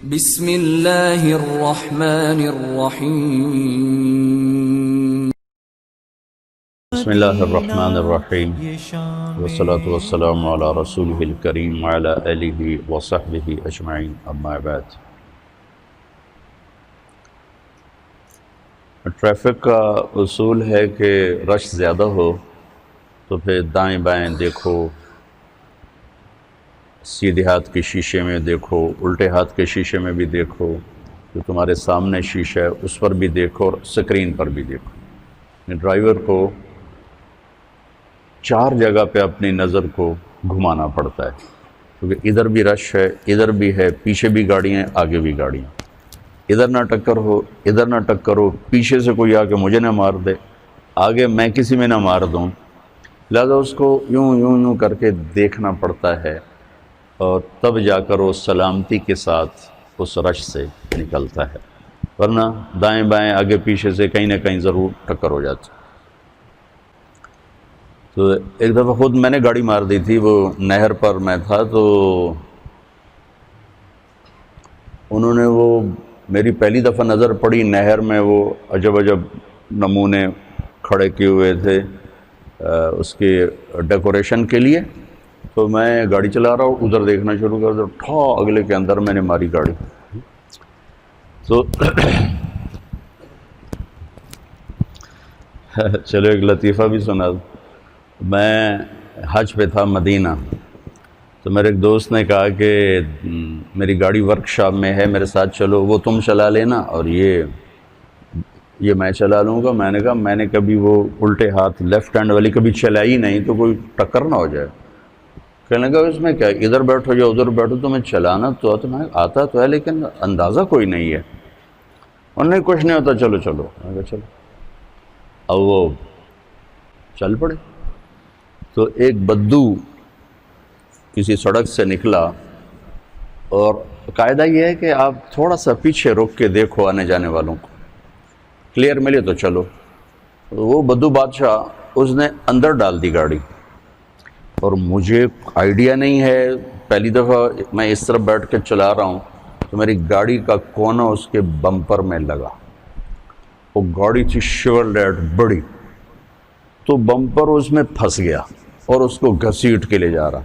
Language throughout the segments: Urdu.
بسم اللہ الرحمن الرحیم بسم اللہ الرحمن الرحیم والصلاة والسلام علی رسولہ الکریم وعلی آلہ وصحبہ اجمعین، اما بعد۔ ٹریفک کا اصول ہے کہ رش زیادہ ہو تو پھر دائیں بائیں دیکھو، سیدھے ہاتھ کے شیشے میں دیکھو، الٹے ہاتھ کے شیشے میں بھی دیکھو، جو تمہارے سامنے شیشہ ہے اس پر بھی دیکھو اور سکرین پر بھی دیکھو۔ ڈرائیور کو 4 جگہ پہ اپنی نظر کو گھمانا پڑتا ہے، کیونکہ ادھر بھی رش ہے، ادھر بھی ہے، پیچھے بھی گاڑیاں ہیں، آگے بھی گاڑیاں، ادھر نہ ٹکر ہو، ادھر نہ ٹکر ہو، پیچھے سے کوئی آ کے مجھے نہ مار دے، آگے میں کسی میں نہ مار دوں، لہذا اس کو یوں یوں یوں کر کے دیکھنا پڑتا ہے، اور تب جا کر وہ سلامتی کے ساتھ اس رش سے نکلتا ہے، ورنہ دائیں بائیں آگے پیچھے سے کہیں نہ کہیں ضرور ٹکر ہو جاتی۔ تو ایک دفعہ خود میں نے گاڑی مار دی تھی، وہ نہر پر میں تھا، تو انہوں نے وہ میری پہلی دفعہ نظر پڑی نہر میں، وہ عجب عجب نمونے کھڑے کیے ہوئے تھے اس کے ڈیکوریشن کے لیے، تو میں گاڑی چلا رہا ہوں، ادھر دیکھنا شروع کر دیا، ٹھا اگلے کے اندر میں نے ماری گاڑی۔ تو چلو ایک لطیفہ بھی سنا دوں۔ میں حج پہ تھا مدینہ، تو میرے ایک دوست نے کہا کہ میری گاڑی ورک شاپ میں ہے، میرے ساتھ چلو، وہ تم چلا لینا اور یہ میں چلا لوں گا۔ میں نے کہا میں نے کبھی وہ الٹے ہاتھ لیفٹ ہینڈ والی کبھی چلائی نہیں، تو کوئی ٹکر نہ ہو جائے۔ کہنے لگا اس میں کیا، ادھر بیٹھو یا ادھر بیٹھو، تمہیں چلانا تو آتا تو ہے لیکن اندازہ کوئی نہیں ہے۔ اور نہیں کچھ نہیں ہوتا، چلو چلو۔ میں کہا چلو، اب وہ چل پڑے۔ تو ایک بدو کسی سڑک سے نکلا، اور قاعدہ یہ ہے کہ آپ تھوڑا سا پیچھے روک کے دیکھو آنے جانے والوں کو، کلیئر ملے تو چلو۔ وہ بدو بادشاہ اس نے اندر ڈال دی گاڑی، اور مجھے آئیڈیا نہیں ہے، پہلی دفعہ میں اس طرف بیٹھ کے چلا رہا ہوں، تو میری گاڑی کا کونا اس کے بمپر میں لگا۔ وہ گاڑی تھی شیورلیٹ بڑی، تو بمپر اس میں پھنس گیا اور اس کو گھسیٹ کے لے جا رہا۔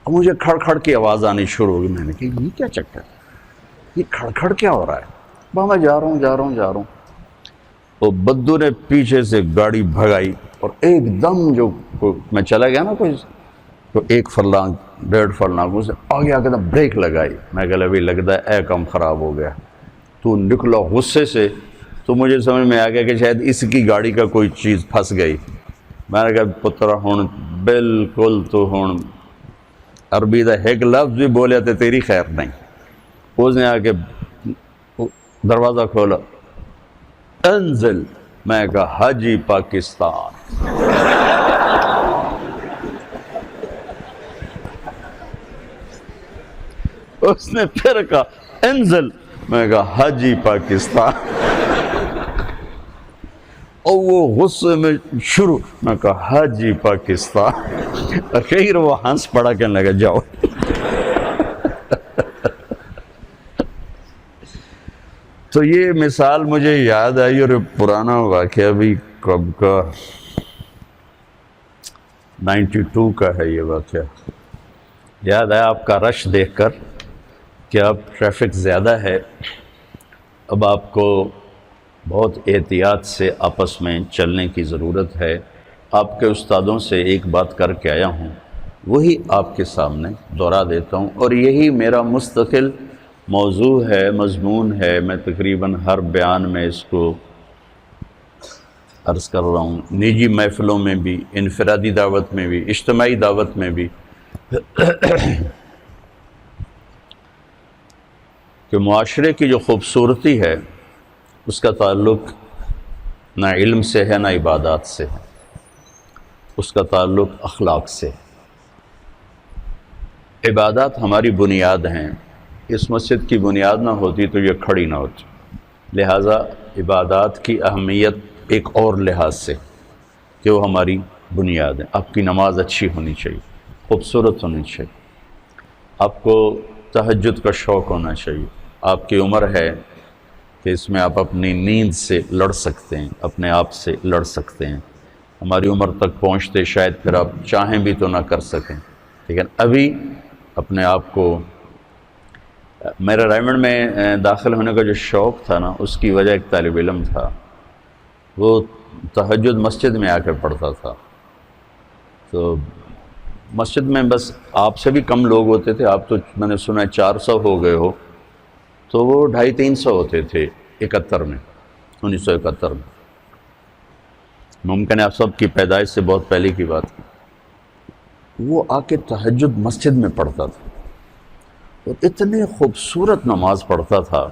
اب مجھے کھڑ کھڑ کی آواز آنی شروع ہوگی۔ میں نے کہا یہ کیا چکر ہے، یہ کھڑ کھڑ کیا ہو رہا ہے؟ میں جا رہا ہوں۔ وہ بدو نے پیچھے سے گاڑی بھگائی، اور ایک دم جو میں چلا گیا نا کوئی تو 1 فرلانگ 1.5 فرلانگ اسے آگے آ کے بریک لگائی۔ میں کہا ابھی لگتا ہے کم خراب ہو گیا۔ تو نکلا غصے سے، تو مجھے سمجھ میں آ گیا کہ شاید اس کی گاڑی کا کوئی چیز پھنس گئی۔ میں نے کہا پتر ہون بالکل تو ہون عربی دا ایک لفظ بھی بولے تو تیری خیر نہیں۔ اس نے آ کے دروازہ کھولا، انزل۔ میں کہا حاجی پاکستان۔ اس نے پھر کہا انزل۔ میں کہا حاجی پاکستان۔ اور وہ غصے میں شروع، میں کہا حاجی پاکستان۔ اخیر وہ ہنس پڑا، کہنے لگا جاؤ۔ تو یہ مثال مجھے یاد آئی، اور پرانا واقعہ بھی کب کا 92 کا ہے یہ واقعہ، یاد آیا آپ کا رش دیکھ کر کہ اب ٹریفک زیادہ ہے، اب آپ کو بہت احتیاط سے آپس میں چلنے کی ضرورت ہے۔ آپ کے استادوں سے ایک بات کر کے آیا ہوں، وہی آپ کے سامنے دہرا دیتا ہوں، اور یہی میرا مستقل موضوع ہے، مضمون ہے۔ میں تقریباً ہر بیان میں اس کو عرض کر رہا ہوں، نجی محفلوں میں بھی، انفرادی دعوت میں بھی، اجتماعی دعوت میں بھی، کہ معاشرے کی جو خوبصورتی ہے اس کا تعلق نہ علم سے ہے نہ عبادات سے ہے، اس کا تعلق اخلاق سے ہے۔ عبادات ہماری بنیاد ہیں، اس مسجد کی بنیاد نہ ہوتی تو یہ کھڑی نہ ہوتی، لہٰذا عبادات کی اہمیت ایک اور لحاظ سے کہ وہ ہماری بنیاد ہے۔ آپ کی نماز اچھی ہونی چاہیے، خوبصورت ہونی چاہیے، آپ کو تہجد کا شوق ہونا چاہیے، آپ کی عمر ہے کہ اس میں آپ اپنی نیند سے لڑ سکتے ہیں، اپنے آپ سے لڑ سکتے ہیں۔ ہماری عمر تک پہنچتے شاید پھر آپ چاہیں بھی تو نہ کر سکیں، لیکن ابھی اپنے آپ کو میرا رائمنڈ میں داخل ہونے کا جو شوق تھا نا، اس کی وجہ ایک طالب علم تھا، وہ تہجد مسجد میں آ کے پڑھتا تھا۔ تو مسجد میں بس آپ سے بھی کم لوگ ہوتے تھے، آپ تو میں نے سنا 400 ہو گئے ہو، تو وہ 250-300 ہوتے تھے 1971 میں۔ ممکن ہے آپ سب کی پیدائش سے بہت پہلے کی بات ہے۔ وہ آ کے تہجد مسجد میں پڑھتا تھا اور اتنی خوبصورت نماز پڑھتا تھا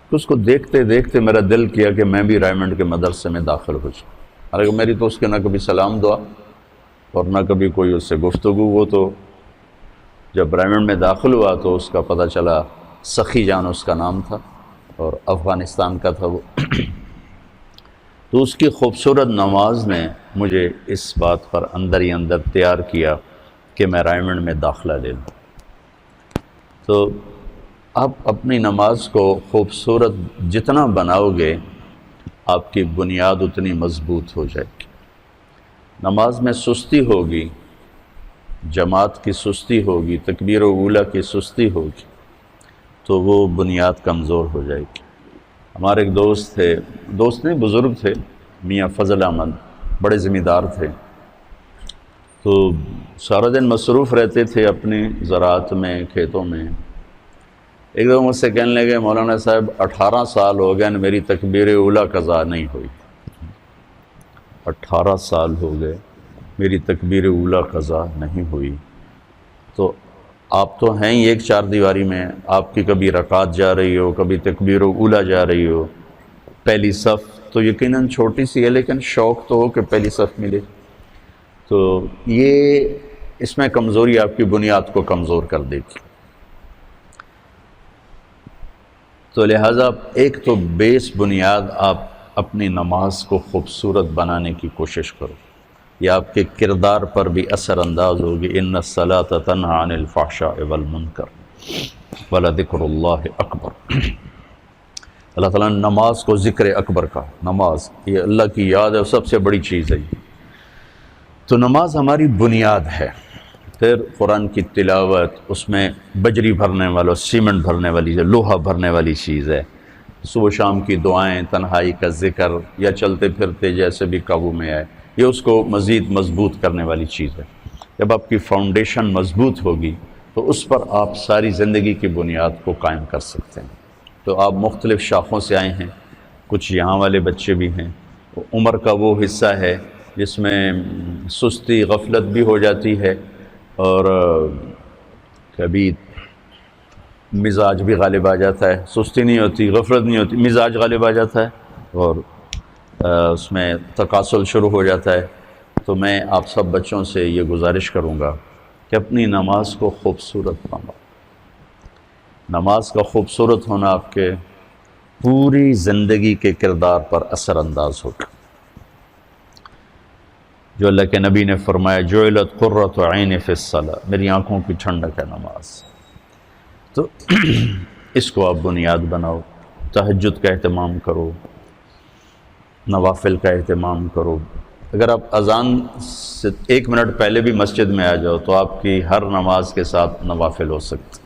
کہ اس کو دیکھتے دیکھتے میرا دل کیا کہ میں بھی رائمنڈ کے مدرسے میں داخل ہو جاؤں۔ حالانکہ میری تو اس کے نہ کبھی سلام دعا اور نہ کبھی کوئی اس سے گفتگو۔ وہ تو جب رائمنڈ میں داخل ہوا تو اس کا پتہ چلا، سخی جان اس کا نام تھا اور افغانستان کا تھا وہ۔ تو اس کی خوبصورت نماز نے مجھے اس بات پر اندر ہی اندر تیار کیا کہ میں رائمنڈ میں داخلہ لے لوں۔ تو آپ اپنی نماز کو خوبصورت جتنا بناؤ گے، آپ کی بنیاد اتنی مضبوط ہو جائے گی۔ نماز میں سستی ہوگی، جماعت کی سستی ہوگی، تکبیر اولیٰ کی سستی ہوگی، تو وہ بنیاد کمزور ہو جائے گی۔ ہمارے ایک دوست تھے، دوست نہیں بزرگ تھے، میاں فضل احمد، بڑے ذمہ دار تھے۔ تو سارا دن مصروف رہتے تھے اپنی زراعت میں، کھیتوں میں۔ ایک دفعہ مجھ سے کہنے لگے، مولانا صاحب 18 سال ہو گئے میری تکبیر اولیٰ قضا نہیں ہوئی۔ 18 سال ہو گئے میری تکبیر اولیٰ قضا نہیں ہوئی۔ تو آپ تو ہیں ہی ایک چار دیواری میں، آپ کی کبھی رکعت جا رہی ہو، کبھی تکبیر اولیٰ جا رہی ہو، پہلی صف تو یقیناً چھوٹی سی ہے لیکن شوق تو ہو کہ پہلی صف ملے۔ تو یہ اس میں کمزوری آپ کی بنیاد کو کمزور کر دے گی۔ تو لہٰذا ایک تو بیس بنیاد آپ اپنی نماز کو خوبصورت بنانے کی کوشش کرو، یہ آپ کے کردار پر بھی اثر انداز ہوگی۔ ان الصلاۃ تنہی عن الفحشاء والمنکر ولذکر اللہ اکبر۔ اللہ تعالیٰ نے نماز کو ذکر اکبر کا، نماز یہ اللہ کی یاد ہے، سب سے بڑی چیز ہے یہ۔ تو نماز ہماری بنیاد ہے۔ پھر قرآن کی تلاوت، اس میں بجری بھرنے والا، سیمنٹ بھرنے والی، لوہا بھرنے والی چیز ہے۔ صبح شام کی دعائیں، تنہائی کا ذکر، یا چلتے پھرتے جیسے بھی قابو میں آئے، یہ اس کو مزید مضبوط کرنے والی چیز ہے۔ جب آپ کی فاؤنڈیشن مضبوط ہوگی تو اس پر آپ ساری زندگی کی بنیاد کو قائم کر سکتے ہیں۔ تو آپ مختلف شاخوں سے آئے ہیں، کچھ یہاں والے بچے بھی ہیں۔ عمر کا وہ حصہ ہے جس میں سستی، غفلت بھی ہو جاتی ہے، اور کبھی مزاج بھی غالب آ جاتا ہے۔ سستی نہیں ہوتی، غفلت نہیں ہوتی، مزاج غالب آ جاتا ہے اور اس میں تکاسل شروع ہو جاتا ہے۔ تو میں آپ سب بچوں سے یہ گزارش کروں گا کہ اپنی نماز کو خوبصورت بناؤ۔ نماز کا خوبصورت ہونا آپ کے پوری زندگی کے کردار پر اثر انداز ہوگا۔ جو اللہ کے نبی نے فرمایا، جعلت قرۃ عین فی الصلاۃ، میری آنکھوں کی ٹھنڈک ہے نماز۔ تو اس کو آپ بنیاد بناؤ، تہجد کا اہتمام کرو، نوافل کا اہتمام کرو۔ اگر آپ اذان سے 1 منٹ پہلے بھی مسجد میں آ جاؤ تو آپ کی ہر نماز کے ساتھ نوافل ہو سکتے،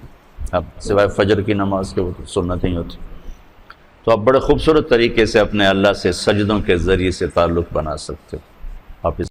اب سوائے فجر کی نماز کے وہ سنت ہی ہوتی۔ تو آپ بڑے خوبصورت طریقے سے اپنے اللہ سے سجدوں کے ذریعے سے تعلق بنا سکتے ہو۔ آپ اس